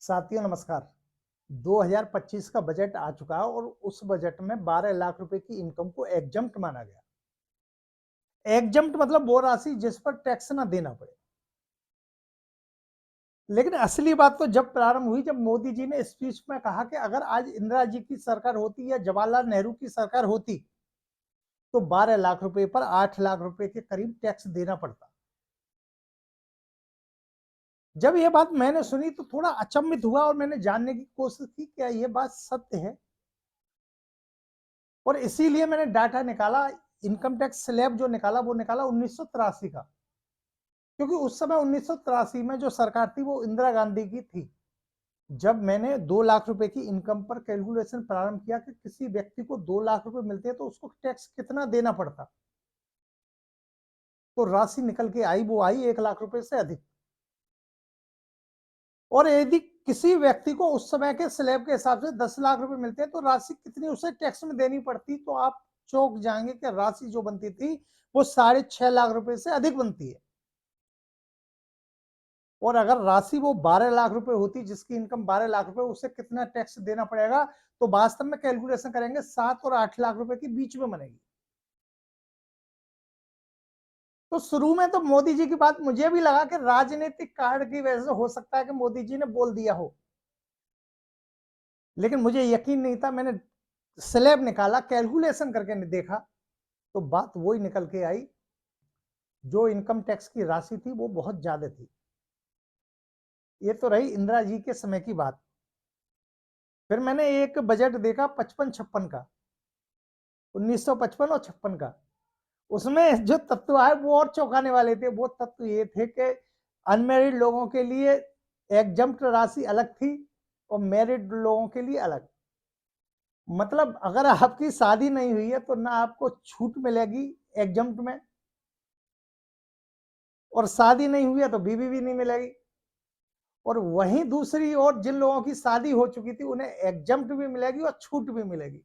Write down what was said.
साथियों नमस्कार। 2025 का बजट आ चुका है और उस बजट में 12 लाख रुपए की इनकम को एग्जम्प्ट माना गया। एग्जम्प्ट मतलब वो राशि जिस पर टैक्स ना देना पड़े। लेकिन असली बात तो जब प्रारंभ हुई, जब मोदी जी ने स्पीच में कहा कि अगर आज इंदिरा जी की सरकार होती या जवाहरलाल नेहरू की सरकार होती तो 12 लाख रुपए पर 8 लाख रुपए के करीब टैक्स देना पड़ता। जब यह बात मैंने सुनी तो थोड़ा अचंभित हुआ और मैंने जानने की कोशिश की क्या यह बात सत्य है। और इसीलिए मैंने डाटा निकाला, इनकम टैक्स स्लैब जो निकाला वो निकाला 1983 का, क्योंकि उस समय 1983 में जो सरकार थी वो इंदिरा गांधी की थी। जब मैंने 2 लाख रुपए की इनकम पर कैलकुलेशन प्रारंभ किया कि किसी व्यक्ति को 2 लाख रुपए मिलते हैं तो उसको टैक्स कितना देना पड़ता, तो राशि निकल के आई, वो आई 1 लाख रुपए से अधिक। और यदि किसी व्यक्ति को उस समय के स्लैब के हिसाब से 10 लाख रुपए मिलते हैं तो राशि कितनी उसे टैक्स में देनी पड़ती, तो आप चौंक जाएंगे कि राशि जो बनती थी वो 6.5 लाख रुपए से अधिक बनती है। और अगर राशि वो 12 लाख रुपए होती, जिसकी इनकम 12 लाख रुपए, उसे कितना टैक्स देना पड़ेगा, तो वास्तव में कैलकुलेशन करेंगे 7 और 8 लाख रुपए के बीच में बनेगी। तो शुरू में तो मोदी जी की बात मुझे भी लगा कि राजनीतिक कारण की वजह से हो सकता है कि मोदी जी ने बोल दिया हो, लेकिन मुझे यकीन नहीं था। मैंने स्लैब निकाला, कैलकुलेशन करके देखा, तो बात वही निकल के आई। जो इनकम टैक्स की राशि थी वो बहुत ज्यादा थी। ये तो रही इंदिरा जी के समय की बात। फिर मैंने एक बजट देखा 55-56 का, 1955 और 56 का। उसमें जो तत्व आए वो और चौंकाने वाले थे। वो तत्व ये थे कि अनमैरिड लोगों के लिए एग्जम्प्ट राशि अलग थी और मैरिड लोगों के लिए अलग। मतलब अगर आपकी शादी नहीं हुई है तो ना आपको छूट मिलेगी एग्जम्प्ट में, और शादी नहीं हुई है तो बीवी भी नहीं मिलेगी। और वहीं दूसरी ओर जिन लोगों की शादी हो चुकी थी उन्हें एग्जम्प्ट भी मिलेगी और छूट भी मिलेगी।